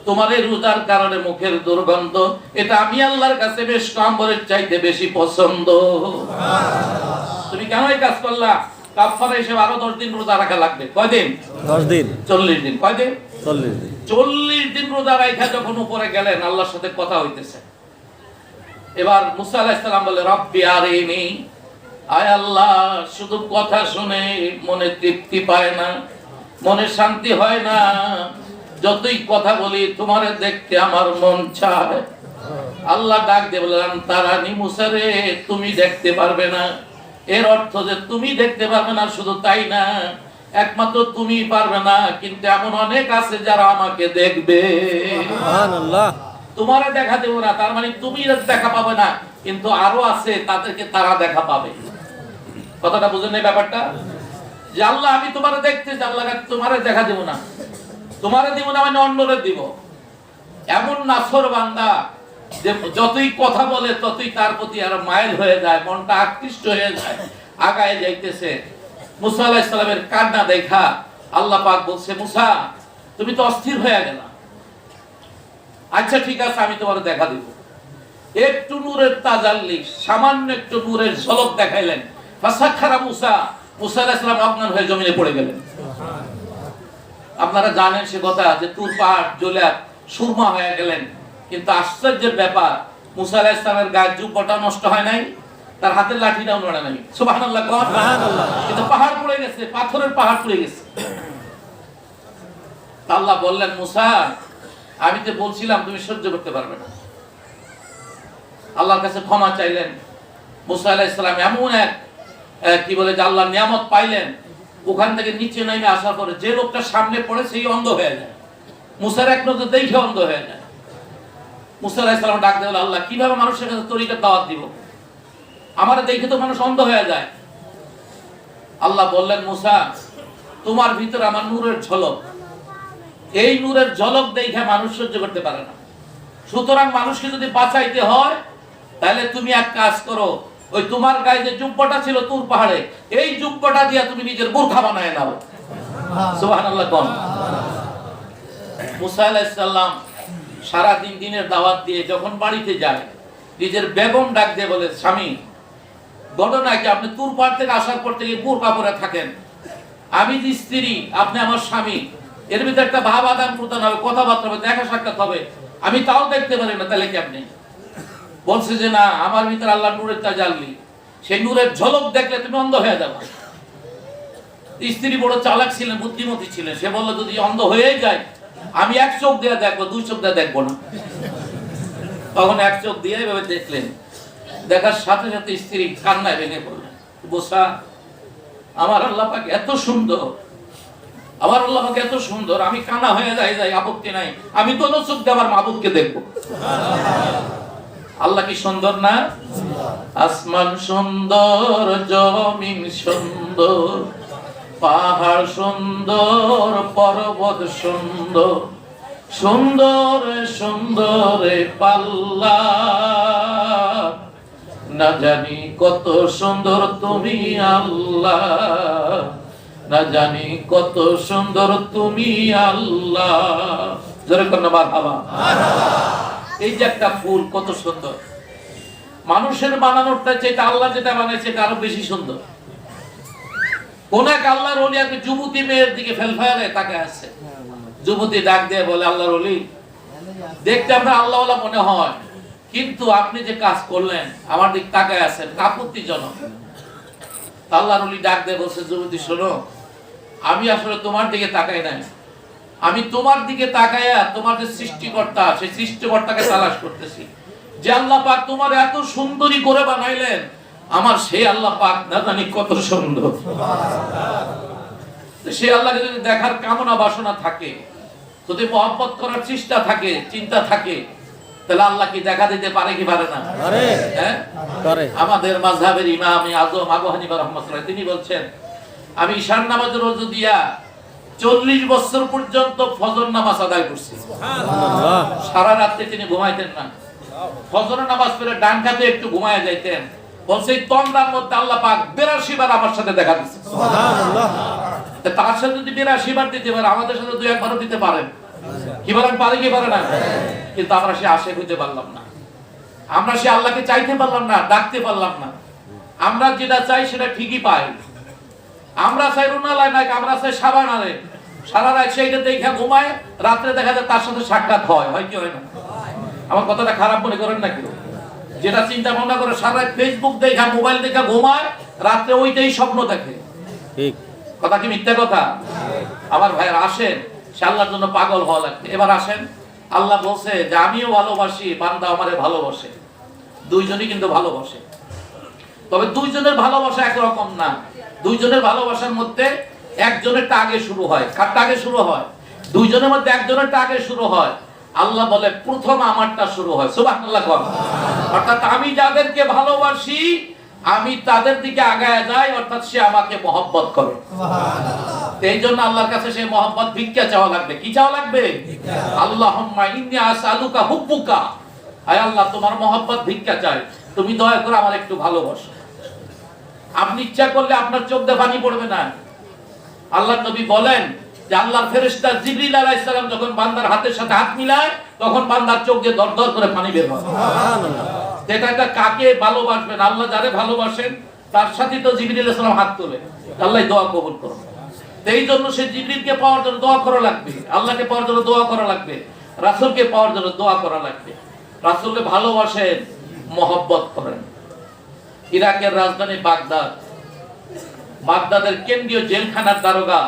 তোমার এই রোজার কারণে মুখের দুর্গন্ধ, এটা আমি আল্লাহর কাছে বেশ কাম্বরের চাইতে বেশি পছন্দ। তুমি কেন এই কাজ করলা? কাফারা হিসেবে আরো 10 দিন রোজা রাখা লাগবে। কয়দিন? 10 দিন। 40 দিন। কয়দিন? 40 দিন। 40 দিন রোজা রাখা যখন উপরে গেলেন, আল্লাহর সাথে কথা হইতেছে। এবার মুসা আলাইহিস সালাম বলে রব্বি আরিনি, আয় আল্লাহ, শুধু কথা শুনে মনে তৃপ্তি পায় না, মনে শান্তি হয় না। যতই কথা বলি তোমারে দেখতে আমার মন চায়। আল্লাহ ডাক দিয়ে বললেন তারানি মুসা রে, তুমি দেখতে পারবে না। এর অর্থ যে তুমি দেখতে পারবে না, শুধু তাই না, একমাত্র তুমি পারবে না, কিন্তু এমন অনেক আছে যারা আমাকে দেখবে। সুবহানাল্লাহ। তোমারে দেখা দেব না, তার মানে তুমি দেখা পাবে না, কিন্তু আরো আছে তাদেরকে তারা দেখা পাবে। কথাটা বুঝেন এই ব্যাপারটা? যে আল্লাহ আমি তোমারে দেখতেছি, আল্লাহ তোমারে দেখা দেব না, তোমারে দিব না মানে অন্যরে দিব। এমন নাছর বান্দা যে যতই কথা বলে ততই তার প্রতি আরো মাইল হয়ে যায়, মনটা আকৃষ্ট হয়ে যায়, আগায় যাইতেছে। মুসা আলাইহিস সালামের কান্না দেখা আল্লাহ পাক বলছে মুসা তুমি তো অস্থির হয়ে গেলা, আচ্ছা ঠিক আছে আমি তোমারে দেখা দিব। একটু নূরের তাজাল্লি, সামান্য একটু নূরের ঝলক দেখাইলেন। ফাসাখারা মুসা, মুসা আলাইহিস সালাম অজ্ঞান হয়ে জমিনে পড়ে গেলেন। আপনারা জানেন সে কথা যে তুর পাহাড় জ্বলে সুরমা হয়ে গেলেন, কিন্তু আশ্চর্যের ব্যাপার মুসা আলাইহিস সালামের গায়ের জুব্বাটা নষ্ট হয় নাই, তার হাতের লাঠিটাও নড়ে নাই। সুবহানাল্লাহ। কিন্তু পাহাড় পড়ে গেছে, পাথরের পাহাড় পড়ে গেছে। আল্লাহ বললেন, মুসা আমি তো বলছিলাম তুমি সহ্য করতে পারবে না। আল্লাহর কাছে ক্ষমা চাইলেন। মুসা আলাইহিস সালাম এমন এক কি বলে যে আল্লাহর নিয়ামত পাইলেন, ওখান থেকে নিচে নেমে আসার পরে যে লোকটা সামনে পড়ে সেই অন্ধ হয়ে যায়। মুসার এক নজর দেখে অন্ধ হয়ে যায়। মুসা আলাইহিস সালাম ডাক দেন, আল্লাহ কিভাবে মানুষের কাছে তরিকার দাওয়াত দিব, আমার দেখে তো মানুষ অন্ধ হয়ে যায়। আল্লাহ বললেন, মুসা তোমার ভিতরে আমার নূরের ঝলক, এই নূরের ঝলক দেখে মানুষ সহ্য করতে পারে না। সুতরাং মানুষকে যদি বাঁচাইতে হয় তাহলে তুমি এক কাজ করো, ওই তোমার গায়ে যে জুব্বাটা ছিল তুর পাহাড়ে, এই জুব্বাটা দিয়ে তুমি নিজের বোরখা বানায় নাও। সুবহানাল্লাহ। কোন মুসা আলাইহিস সালাম সারা দিন দিনের দাওয়াত দিয়ে যখন বাড়িতে যায়, নিজের বেগম ডাক দিয়ে বলে, স্বামী ঘটনা কি আপনি তুর পাহাড় থেকে আসার পর থেকে বোরখা পরে থাকেন, আমি যে স্ত্রী আপনি আমার স্বামী, এর ভিতরে একটা ভাব আদান প্রদান হবে, কথাবার্তা হবে, দেখা সাক্ষাৎ হবে, আমি তাও দেখতে পারি না, তাহলে কেমনে? বলছে যে না, আমার ভিতরে আল্লাহ নূরের তাজাল্লি, সেই নূরের ঝলক দেখলে তুমি অন্ধ হয়ে যাবে। স্ত্রী বড় চালাক ছিলেন, বুদ্ধিমতী ছিলেন, সে বলল যদি অন্ধ হয়ে যায় আমি এক চোখ দিয়ে দেখবো, দুই চোখ দিয়ে দেখবো না। তখন এক চোখ দিয়ে এভাবে দেখলেন, দেখার সাথে সাথে স্ত্রী কান্নায় ভেঙে পড়লেন। মুসা আমার আল্লাহ পাক এত সুন্দর, আমার আল্লাহ পাক এত সুন্দর, আমি কানা হয়ে যাই আপত্তি নাই, আমি তো চোখ দিয়ে আমার মাবুদকে দেখবো। আল্লাহ কি সুন্দর না? আসমান সুন্দর, জমিন সুন্দর, পাহাড় সুন্দর, পর্বত সুন্দর, সুন্দর সুন্দর পাল্লা, না জানি কত সুন্দর তুমি আল্লাহ, না জানি কত সুন্দর তুমি আল্লাহ। জোরে করো মারহাবা। এই যে একটা ফুল কত সুন্দর, মানুষের বানানোরটা যেটা আল্লাহ যেটা বানাইছে এটা আরো বেশি সুন্দর। কোন এক আল্লাহর ওলি এক যুবতী মেয়ের দিকে ফেলফালে তাকে আছে, যুবতী ডাক দিয়ে বলে, আল্লাহর ওলি দেখতে আমরা আল্লাহওয়ালা মনে হয়, কিন্তু আপনি যে কাজ করলেন আমার দিক তাকায় আছেন, আপত্তিজনক। আল্লাহর ওলি ডাক দিয়ে বলছে, যুবতী শোনো, আমি আসলে তোমার দিকে তাকাই নাই, আমি তোমার দিকে তাকায়া তোমার যে সৃষ্টিকর্তা সেই সৃষ্টিকর্তাকে তালাশ করতেছি। যে আল্লাহ পাক তোমার এত সুন্দরী করে বানাইলেন, আমার সেই আল্লাহ পাক না জানি কত সুন্দর। সেই আল্লাহকে যদি দেখার কামনা বাসনা থাকে, যদি মহব্বত করার চেষ্টা থাকে, চিন্তা থাকে, তাহলে আল্লাহ কি দেখা দিতে পারে কি পারে না? হ্যাঁ, আমাদের মাযহাবের ইমাম আযম আবু হানিফা রাহমাতুল্লাহ তিনি বলছেন, আমি ঈশান নামাজের ওযু দিয়া 40 বছর পর্যন্ত ফজর নামাজ আদায় করছি। সুবহানাল্লাহ। সারা রাতে তিনি ঘুমাইতেন না, ফজরের নামাজ পড়ে ডান কাতে একটু ঘুমায় যাইতেন। বলছে এই তন্দ্রার মধ্যে আল্লাহ পাক 82 বার আমার সাথে দেখা দিয়েছে। সুবহানাল্লাহ। তার সাথে যদি 82 বার দিতে পারে, আমাদের সাথে 2-1 বারও দিতে পারেন। কি বলেন, পারে কি পারে না? কিন্তু আমরা সে আশিক হইতে পারলাম না, আমরা সে আল্লাহকে চাইতে পারলাম না, ডাকতে পারলাম না। আমরা যেটা চাই সেটা ঠিকই পাই। আমরা চাই রুনালায় নাই, আমরা চাই সাবানারে, সারা রাত সেইটা দেখে ঘুমায়, রাত্রে দেখা যায় তার সাথে সাক্ষাৎ হয়, হয় কি হয় না? আমার কথাটা খারাপ মনে করেন না কেউ? যেটা চিন্তা ভাবনা করে সারা রাত ফেসবুক দেখা, মোবাইল দেখা ঘুমায়, রাত্রে ওইটাই স্বপ্ন দেখে। ঠিক কথা কি মিথ্যা কথা? আমার ভাইয়ের আসেন, সে আল্লাহর জন্য পাগল হওয়া লাগবে। এবার আসেন, আল্লাহ বলছে যে আমিও ভালোবাসি, বান্দা আমারে ভালোবাসে। দুইজনই কিন্তু ভালোবাসে, তবে দুইজনের ভালোবাসা একরকম না। দুইজনের ভালোবাসার মধ্যে একজনেরটা আগে শুরু হয়। কারটা আগে শুরু হয়? দুইজনের মধ্যে একজনেরটা আগে শুরু হয়। আল্লাহ বলে প্রথম আমারটা শুরু হয়। সুবহানাল্লাহ। অর্থাৎ আমি যাদেরকে ভালোবাসি আমি তাদের দিকে আগায় যাই, অর্থাৎ সে আমাকে মহব্বত করে। এই জন্য আল্লাহর কাছে সে মহব্বত ভিক্ষা চাওয়া লাগবে। কি চাওয়া লাগবে? আল্লাহুম্মা ইন্নী আসআলুকা হুব্বুকা, আয় আল্লাহ তোমার মহব্বত ভিক্ষা চাই, তুমি দয়া করে আমার একটু ভালোবাসো। আপনি ইচ্ছা করলে আপনার চোখ দিয়ে পানি পড়বে না। আল্লাহর নবী বলেন যে আল্লাহর ফেরেশতা জিবরিল আলাইহিস সালাম যখন বান্দার হাতের সাথে হাত মিলায়, তখন বান্দার চোখ দিয়ে দরদর করে পানি বের হয়। সুবহানাল্লাহ। এটা কাকে ভালোবাসবেন? আল্লাহ যারে ভালোবাসেন তার সাথে তো জিবরিল আলাইহিস সালাম হাত তোলে, আল্লাহ দোয়া কবুল করুন। এই জন্য সে জিবরিলকে পাওয়ার জন্য দোয়া করা লাগবে, আল্লাহকে পাওয়ার জন্য দোয়া করা লাগবে, রাসূলকে পাওয়ার জন্য দোয়া করা লাগবে। রাসূলকে ভালোবাসেন, মহব্বত করেন। ইরাকের রাজধানী বাগদাদ, বাগদাদের কেন্দ্রীয় জেলখানার দারোগা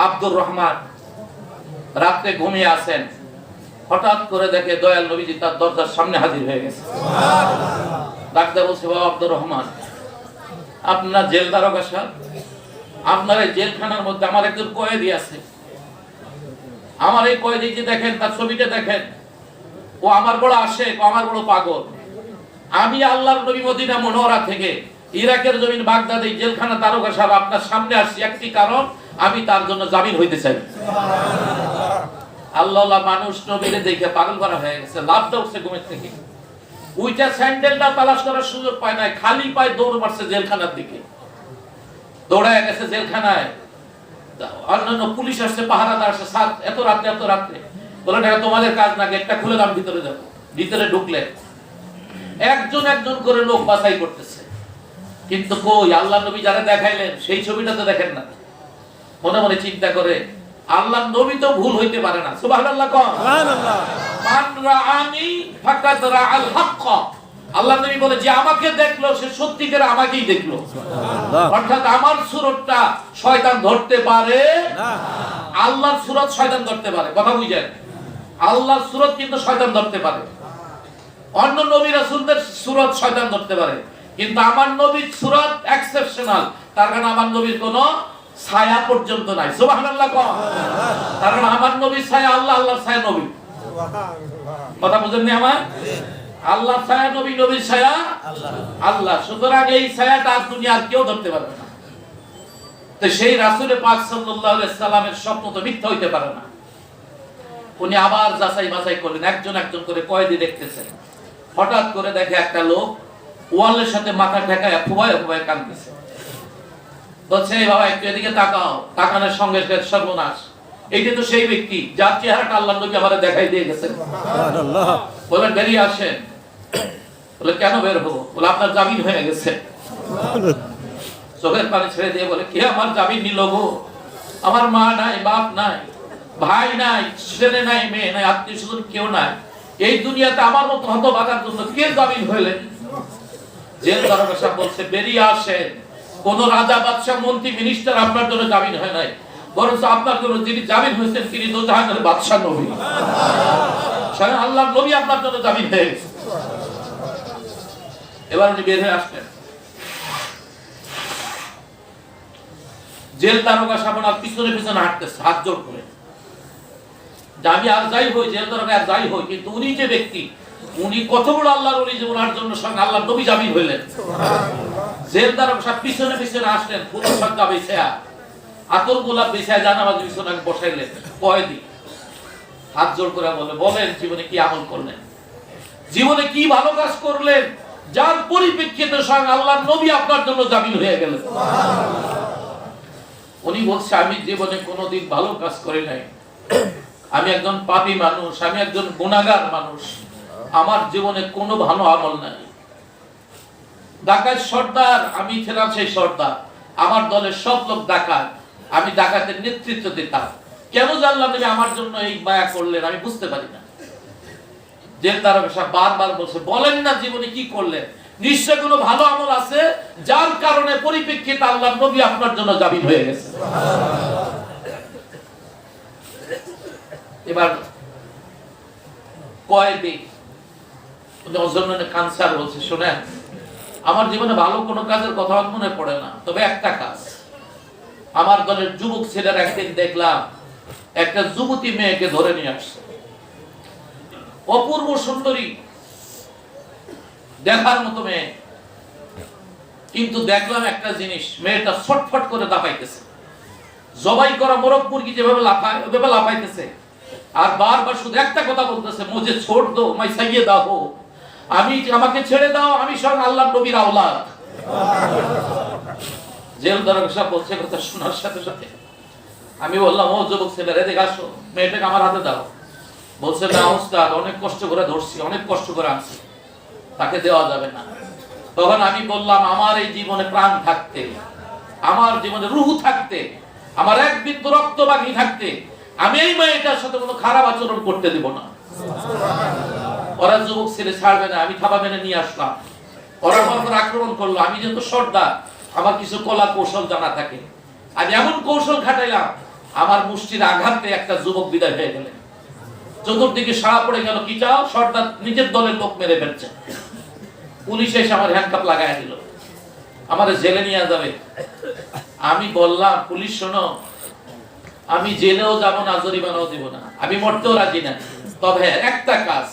আব্দুর রহমান রাতে ঘুমিয়ে আছেন, হঠাৎ করে দেখে দয়াল নবীজি তার দরজার সামনে হাজির হয়ে গেছে। ডাক্তার বলছে, বাবা আব্দুর রহমান, আপনার জেল দারোগা সাহেব, আপনার এই জেলখানার মধ্যে আমার একজন কয়েদি আছে। আমার এই কয়েদি যে দেখেন, তার ছবিটা দেখেন, ও আমার বড় আশেক, আমার বড় পাগল। আমি আল্লাহর নবী মদিনা মুনওয়ারা থেকে ইরাকের জমিন বাগদাদে জেলখানা দারোগা সাহেব আপনার সামনে আসছি একটি কারণ, আমি তার জন্য জামিন হইতে চাই। আল্লাহ মানুষ নবীরে দেখে পাগল করা হয়ে গেছে, লাভ উঠছে ঘুমের থেকে, উইটা স্যান্ডেলটা তালাশ করার সুযোগ পায় নাই, খালি পায়ে দৌড় মারছে জেলখানার দিকে, দৌড়ায় গেছে জেলখানায়। অন্যান্য পুলিশ আসছে, পাহারাদার আসছে, এত রাত্রে বলে না তোমাদের কাজ না, গেটটা খুলে দাম, ভিতরে যাবো। ভিতরে ঢুকলে একজন একজন করে লোক বাছাই করতেছে, কিন্তু কই আল্লাহ নবী যারা দেখাইলেন সেই ছবিটা তো দেখেন না। মনে মনে চিন্তা করে, আল্লাহ নবী তো ভুল হইতে পারে না। সুবহানাল্লাহ কোন সুবহানাল্লাহ। মান রাআনি ফাকাদ রাআল হক। আল্লাহ নবী বলে, যে আমাকে দেখলো সে সত্যিকার আমাকেই দেখলো। অর্থাৎ আমার সুরতটা শয়তান ধরতে পারে না, আল্লাহর সুরত শয়তান ধরতে পারে। কথা বুঝেন, আল্লাহর সুরত কিন্তু শয়তান ধরতে পারে, অন্য নবী রাসূলদের সুরত শয়তান ধরতে পারে, কিন্তু আমার নবীর সুরত এক্সেপশনাল। তার কারণে আমার নবীর কোনো ছায়া পর্যন্ত নাই। সুবহানাল্লাহ কোন। কারণ আমার নবীর ছায়া আল্লাহ, আল্লাহর ছায়া নবী। কথা বুঝেননি আমার? আল্লাহর ছায়া নবী, নবীর ছায়া আল্লাহ। সুতরাং এই ছায়াটা দুনিয়ার কেউ ধরতে পারবে না। তো সেই রাসূল পাক সাল্লাল্লাহু আলাইহি সাল্লামের স্বপ্ন তো মিথ্যা হইতে পারে না। উনি আবার যাচাই বাছাই করলেন, একজন একজন করে কয়েদি দেখতেছেন। হঠাৎ করে দেখে একটা লোক ওয়ালের সাথে মাথা ঠেকায় ফুবায় কাঁদতেছে। বলছে, বাবা একটু এদিকে তাকাও। তাকানোর সঙ্গে সর্বনাশ, এইটা তো সেই ব্যক্তি যার চেহারাটা আল্লাহ নবী আমাদের দেখাই দিয়ে গেছেন। সুবহানাল্লাহ। বলেন বেরিয়ে আসেন। বলে কেন বের হবো? বলে আপনার জামিন হয়ে গেছে। চোখের পানি ছেড়ে দিয়ে বলে, কে আমার জামিন নিল গো? আমার মা নাই, বাপ নাই, ভাই নাই, ছেলে নাই, মেয়ে নাই, আত্মীয় স্বজন কেউ নাই। এই দুনিয়াতে আমার মতো হতভাগার জন্য কে জামিন হইলেন? জেল দারোগা সাহেব বলছে, বেরিয়ে আসেন। কোন রাজা, বাদশা, মন্ত্রী, মিনিস্টার আপনার জন্য জামিন হয় নাই, বরং আপনার জন্য যিনি জামিন হয়েছেন তিনি তো জাহানের বাদশা নবী। স্বয়ং আল্লাহর নবী আপনার জন্য জামিন হয়ে গেছে। এবার উনি বের হয়ে আসলেন। জেল দারোগা সাহেব পিছনে পিছনে হাঁটতেছে, হাত জোড় করে, যে আমি আর যাই হই, জেল দারোগা আর যাই হই, কিন্তু উনি যে ব্যক্তি, উনি কত বড় আল্লাহর ওলি, যে ওনার জন্য সঙ্গে আল্লাহর নবী জামিন হইলেন। জেল দারোগা সাহেব পিছনে পিছনে আসলেন, পুরো সজ্জা বিছায়া, আতর গোলাপ বিছায়া জানামাজ বিছানায় বসাইলেন। কয়েদি হাত জোড় করে বলেন জীবনে কি আমল করলেন, জীবনে কি ভালো কাজ করলেন, যার পরিপ্রেক্ষিতে স্বয়ং আল্লাহর নবী আপনার জন্য জামিন হয়ে গেলেন। উনি বলছে, আমি জীবনে কোনোদিন ভালো কাজ করি নাই, আমি একজন পাপী মানুষ, আমি একজন গুনাহগার মানুষ, আমার জীবনে কোনো ভালো আমল নাই। ডাকাত সর্দার, আমি ছিলাম সেই সর্দার, আমার দলের সব লোক ডাকাত, আমি ডাকাতের নেতৃত্ব দিতাম। কেন জানলাম নবী আমার জন্য এই মায়া করলেন আমি বুঝতে পারি না। জেল দারোগা সাহেব বারবার বলছে, বলেন না জীবনে কি করলেন, নিশ্চয় কোনো ভালো আমল আছে যার কারণে পরিপ্রেক্ষিতে আল্লাহর নবী আপনার জন্য জামিন হয়ে গেছে। এবার কয়েদি কানসার বলছে, শোনেন আমার জীবনে ভালো কোনো কাজের কথা মনে পড়ে না, তবে একটা কাজ, আমার দলের যুবক ছেলেরা একদিন দেখলাম একটা যুবতী মেয়েকে ধরে নিয়ে আসছে, অপূর্ব সুন্দরী, দেখার মতো মেয়ে, কিন্তু দেখলাম একটা জিনিস, মেয়েটা ছটফট করে দাপাইতেছে, জবাই করা মোরগ মুরগি যেভাবে লাফায় ওইভাবে লাফাইতেছে, আর বারবার শুধু একটা কথা বলতেছে, মুঝে ছোড় দো, মাই সাইয়েদা হো, আমাকে ছেড়ে দাও, আমি স্বয়ং আল্লাহর নবীর আওলাদ। জেল দারোগা সাহেব বলছে কথা শোনার সাথে সাথে আমি বললাম, ও যুবক ছেলেরা এদিকে আসো, মেয়েটাকে আমার হাতে দাও। বলছে, না ওস্তাদ, অনেক কষ্ট করে ধরছি, অনেক কষ্ট করে আনছি, তাকে দেওয়া যাবে না। তখন আমি বললাম, আমার এই জীবনে প্রাণ থাকতে, আমার জীবনে রুহ থাকতে, আমার এক বিন্দু রক্ত বাকি থাকতে আমি এই মেয়েটার সাথে কোনো খারাপ আচরণ করতে দেব না। ওরা যুবক ছেলে ছাড়বে না, আমি থাবা মেনে নিয়ে আসলাম। ওরা আমার উপর আক্রমণ করলো। আমি যেহেতু সর্দার, আমার কিছু কলা কৌশল জানা থাকে, আমি এমন কৌশল খাটাইলাম, আমার মুষ্টির আঘাতে একটা যুবক বিদায় হয়ে গেলেন। চতুর্দিকে সাড়া পড়ে গেল, কি চাও? সর্দার নিজের দলের লোক মেরে ফেলছে। পুলিশ এসে আমার হ্যান্ডকাপ লাগাই দিল, আমার জেলে নিয়ে যাবে। আমি বললাম, পুলিশ শোনো, আমি জেলেও যাব না, জরিমানাও দিব না, আমি মরতেও রাজি না। তবে একটা কাজ,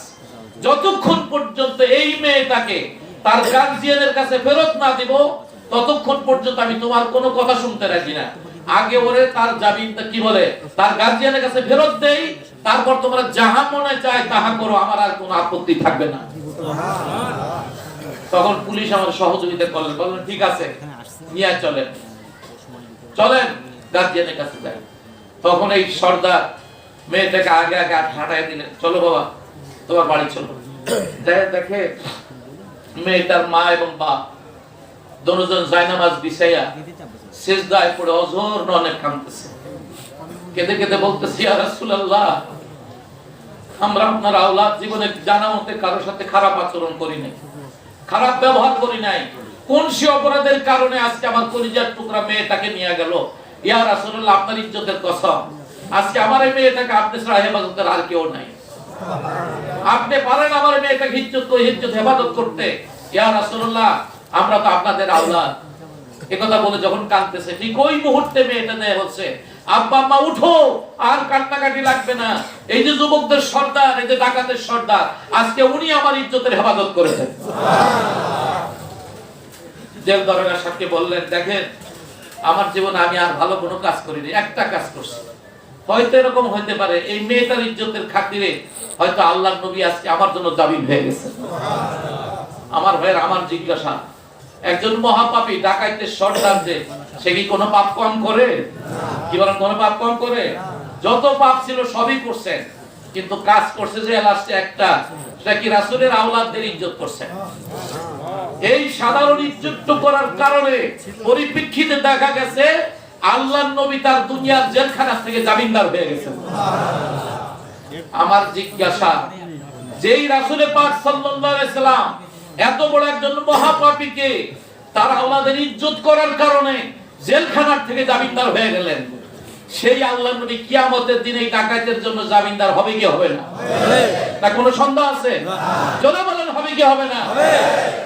যতক্ষণ পর্যন্ত এই মেয়েটাকে তার গার্জিয়ানের কাছে ফেরত না দিব, ততক্ষণ পর্যন্ত আমি তোমার কোনো কথা শুনতে রাজি না। আগে ওরে তার জামিনটা কি বলে, তার গার্জিয়ানের কাছে ফেরত দেই, তারপর তোমরা যাহা মনে চায় তাহা করো, আমার আর কোনো আপত্তি থাকবে না। তখন পুলিশ আমার সহযোগিতা করলেন, বললেন ঠিক আছে, নিয়ে চলেন, চলেন গার্জিয়ানের কাছে যাই। তখন এই সর্দার মেয়েটাকে আগে আগে হাঁটাই দিলেন, চলো বাবা তোমার বাড়ি চলো। দেখে মেয়েটার মা এবং বাপ দুজন জায়নামাজ বিছাইয়া সিজদায় পড়ে অঝোর ননে কাঁদতেছে, কেঁদে কেঁদে বলতেছে, ইয়া রাসূলুল্লাহ, আমরা আপনার আওলাদ জীবনে জানা মতে কারোর সাথে খারাপ আচরণ করি নাই, খারাপ ব্যবহার করি নাই। কোন সে অপরাধের কারণে আজকে আমার কলিজার টুকরা মেয়েটাকে নিয়ে গেল? ইয়া রাসূলুল্লাহ, আপনার ইজ্জতের কসম, আজকে আমার এই মেয়েটাকে আপনি ছাড়া হেফাজতের আর কেউ নাই। আপনি পারেন আমার মেয়েটাকে ইজ্জত হেফাজত করতে। ইয়া রাসূলুল্লাহ, আমরা তো আপনাদের আওলাদ। একথা বলে যখন কাঁদতেছে, ঠিক ওই মুহূর্তে মেয়েটা দেয় হচ্ছে, আব্বা আম্মা উঠো, আর কান্নাকাটি লাগবে না। এই যে যুবকদের সর্দার, এই যে ডাকাতের সর্দার, আজকে উনি আমার ইজ্জতের হেফাজত করেছেন। জেল দরজা সাথে বললেন, দেখেন আমার জীবনে আমি আর ভালো কোনো কাজ করিনি, একটা কাজ করছি। হয়তো এরকম হইতে পারে এই মেয়েটার ইজ্জতের খাতিরে হয়তো আল্লাহর নবী আজকে আমার জন্য জামিন হয়ে গেছে। আমার ভাইয়ের আমার জিজ্ঞাসা, একজন মহাপাপী ডাকাইতের সর্দার যে, সে কি কোনো পাপ কম করে? কি বলেন, কোনো পাপ কম করে? যত পাপ ছিল সবই করছেন, কিন্তু কাজ করছে যে লাস্টে একটা, সেটা কি রাসূলের আওলাদদের ইজ্জত করছে। এই সাধারণ ইজ্জত করার কারণে পরিপ্রেক্ষিতে দেখা গেছে আল্লাহর নবী তার দুনিয়ার জেলখানা থেকে জামিনদার হয়ে গেছেন। আমার জিজ্ঞাসা, যেই রাসূলে পাক সাল্লাল্লাহু আলাইহি সাল্লাম এত বড় একজন মহাপাপীকে তার আওলাদের ইজ্জত করার কারণে জেলখানার থেকে জামিনদার হয়ে গেলেন, সেই আল্লাহর নবী কিয়ামতের দিনে এই ডাকাতের জন্য জামিনদার হবে কি হবে না? না কোনো সন্দেহ আছে? জোরে বলেন, হবে কি হবে না?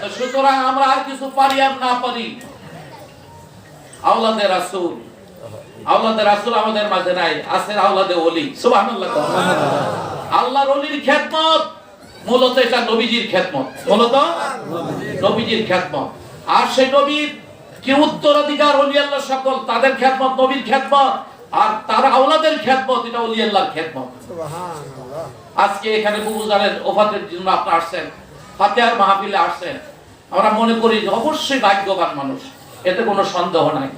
তো সুতরাং আমরা আর কিছু পারি আর না পারি, আওলাদে রাসূল, আওলাদে রাসূল আমাদের মাঝে নাই, আছে আওলাদে ওলি। সুবহানাল্লাহ। আল্লাহর ওলির খেদমত মূলত এটা নবীজির খেদমত, মূলত নবীজির খেদমত। আর সেই নবীর কি উত্তরাধিকার ওলি আল্লাহ সকল, তাদের খেদমত নবীর খেদমত, আর তার আওলাদের খেদমত এটা ওলি আল্লাহর খেদমত। সুবহানাল্লাহ। আজকে এখানে বুবুজানের ওফাতের জন্য আপনি আসছেন, ফাতিহার মাহফিলে আসছেন, আমরা মনে করি যে অবশ্যই ভাগ্যবান মানুষ, এতে কোনো সন্দেহ নাই।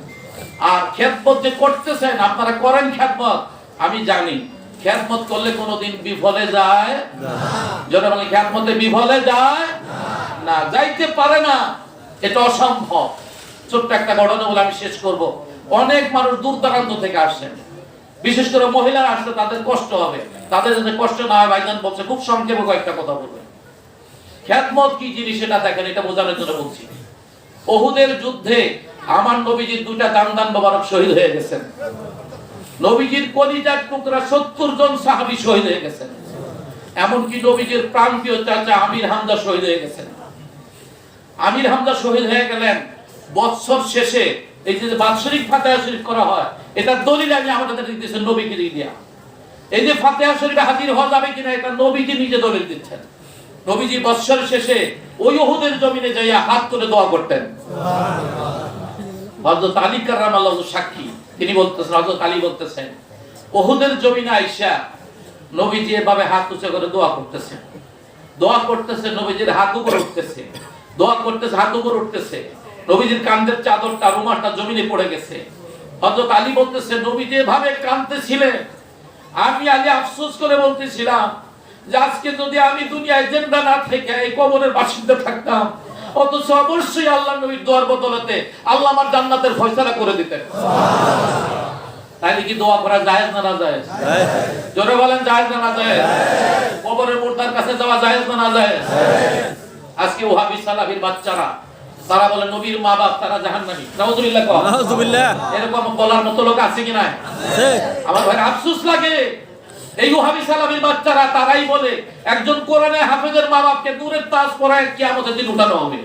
আর খেদমত যে করতেছেন, আপনারা করেন খেদমত, আমি জানি খেদমত করলে কোনোদিন বিফলে যায় না। যারা বলে খেদমতে বিফলে যায় না, যাইতে পারে না, এটা অসম্ভব। ছোট্ট একটা ঘটনা বলে আমি শেষ করব। অনেক মানুষ দূর দূরান্ত থেকে আসছেন, বিশেষ করে মহিলারা আসলে তাদের কষ্ট হবে, তাদের যাতে কষ্ট না হয় ভাইজান বলছে খুব সংক্ষেপে কয়েকটা কথা বলবেন। খেদমত কি জিনিস সেটা দেখেন, এটা বোঝানোর জন্য বলছি। উহুদের যুদ্ধে আমার নবীজির দুইটা দান মোবারক শহীদ হয়ে গেছেন। নবীজির কলিজার টুকরা 70 জন সাহাবী শহীদ হয়ে গেছেন। এমনকি নবীজির প্রাণপ্রিয় চাচা আমির হামজা শহীদ হয়ে গেছেন। আমির হামজা শহীদ হয়ে গেলেন বৎসর শেষে। এই যে বাৎসরিক ফাতিহা শরীফ করা হয়, এটা দলিল আমি আমাদের দিতেছেন নবীকে দিয়া। এই যে ফাতিহা শরীফে হাজির হওয়া যাবে কিনা, এটা নবীজি নিজে দলিল দিচ্ছেন। নবীজি বৎসর শেষে ওই উহুদের জমিনে যাইয়া হাত তুলে দোয়া করতেন। হযরত আলী কাররামাল্লাহু সাক্ষী, তিনি বলতেছেন, হযরত আলী বলতেছেন, উহুদের জমিনে আইসা নবীজি এভাবে হাত উঁচু করে দোয়া করতেছেন, দোয়া করতেছে, নবীজির হাত উপরে উঠতেছে, দোয়া করতেছে, হাত উপরে উঠতেছে, নবীজির কাঁধের চাদরটা রুমালটা জমিনে পড়ে গেছে। হযরত আলী বলতেছে, নবীজি এভাবে কাঁদতেছিলেন, আমি আলী আফসোস করে বলতেছিলাম যে আজকে যদি আমি দুনিয়ায় জিন্দা না থেকে এই কবরের বাসিন্দা থাকতাম, অথচ অবশ্যই আল্লাহ নবীর দোয়ার বদলতে আল্লাহ আমার জান্নাতের ফয়সালা করে দিতেন। তাইলে কি দোয়া করা জায়েজ না জায়েজ? জোরে বলেন জায়েজ না জায়েজ? কবরের মুর্দার কাছে যাওয়া জায়েজ না জায়েজ? আজকে ওহাবি সালাফির বাচ্চারা তারা বলে নবীর মা বাপ তারা জাহান্নামী। নাউযুবিল্লাহ। নাউযুবিল্লাহ। এরকম বলার মতো লোক আছে কি না? আমার ভাই আফসোস লাগে, এই ওহাবি সালাফির বাচ্চারা তারাই বলে একজন কোরআনে হাফেজের মা বাপকে নূরের তাজ পরায় কিয়ামতের দিন উঠানো হবে।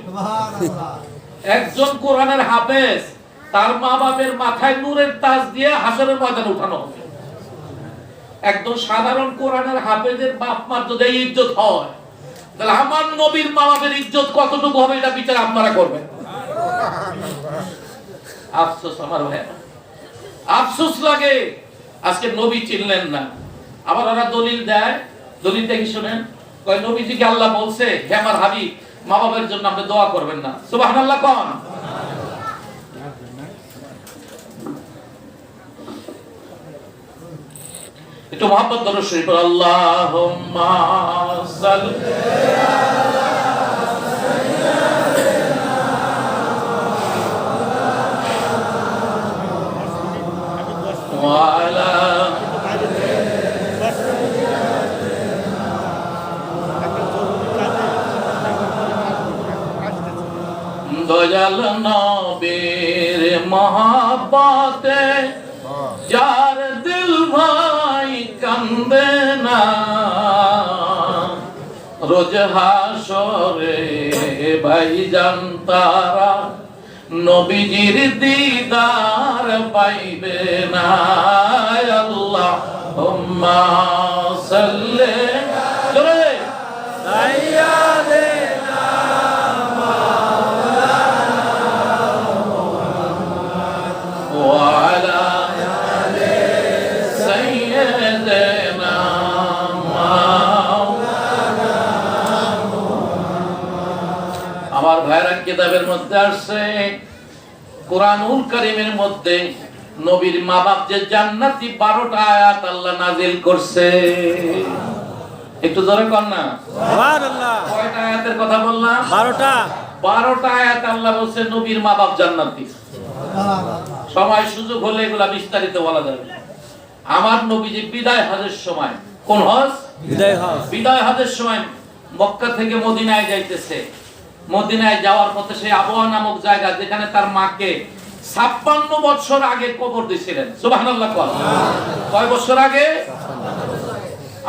একজন কোরআনের হাফেজ তার মা বাপের মাথায় নূরের তাজ দিয়ে হাসরের ময়দানে উঠানো হবে। একদম সাধারণ কোরআনের হাফেজের বাপ মার যদি এই ইজ্জত হয়, তাহলে আমার নবীর মা বাপের ইজ্জত কতটুকু হবে এটা বিচার আপনারা করবেন। আফসোস আমার ভাই, আফসোস লাগে আজকে নবী চিনলেন না। আবার ওরা দলিল দেয়, দলিল দেখি শুনেন, কয় নবীজিকে আল্লাহ বলছে হে আমার হাবিব মা বাবার জন্য আপনি দোয়া করবেন না। সুবহানাল্লাহ কোন? একটু মুহাব্বত দরুদ শরীফ আল্লাহুম্মা সাল্লি ওয়া আলা দয়াল নবীর মহব্বতে যার দিল ভাই কান্দে না, রোজ হাসরে ভাইজান তারা নবীজির দিদার পাইবে না। আল্লাহুম্মা সাল্লি সাইয়্যিদিনা ওয়া আলা সাইয়্যিদিনা আমার ভাইরা কিতাবের মধ্যে আসছে কোরআনুল কারীমের মধ্যে নবীর মা বাপ যে জান্নাতি 12টা আয়াত আল্লাহ নাযিল করছে। একটু জোরে কর না সুবহানাল্লাহ। কয়টা আয়াতের কথা বললাম? 12টা আয়াত আল্লাহ বলছে নবীর মা বাপ জান্নাতি। সময় সুযোগ হলে এগুলা বিস্তারিত বলা যাবে। আমার নবীজি বিদায় হজের সময়, কোন হজ? বিদায় হজের সময় মক্কা থেকে মদিনায় যাইতেছে। মদিনায় যাওয়ার পথে সেই আবওয়া নামক জায়গা যেখানে তার মাকে 56 বছর আগে কবর দিয়েছিলেন। সুবহানাল্লাহ। কয় বছর আগে?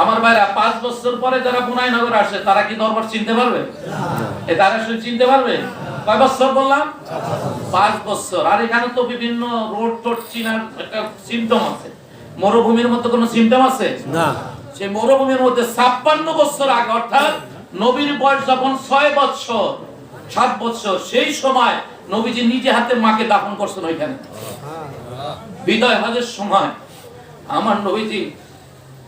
আমার ভাইরা 5 বছর পরে যারা বুনাইনগর আসে তারা কি দরবার চিনতে পারবে? এই তারা শুধু চিনতে পারবে? কয় বছর বললাম? 5 বছর। আর এখানে তো বিভিন্ন রোড টোড চিনার একটা সিম্পটম আছে। মরুভূমির মতো কোনো সিম্পটম আছে না। সেই মরুভূমির মধ্যে 56 বছর আগে, অর্থাৎ নবীর বয়স যখন 6 বছর 7 বছর, সেই সময় নবীজি নিজে হাতে মাকে দাফন করছেন ওইখানে। বিদায় হজের সময় আমার নবীজি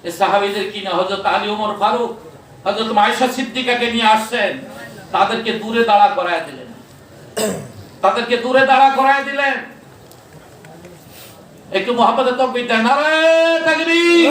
এই সাহাবীদের কিনা হযরত আলী, ওমর ফারুক, হযরত আয়েশা সিদ্দিকাকে নিয়ে আসছেন। তাদেরকে দূরে দাঁড়া করায় দিলেন। তাদেরকে দূরে দাঁড়া করায় দিলেন। একটু মুহাব্বতে তাকবীর দেন, নারে তাকবীর।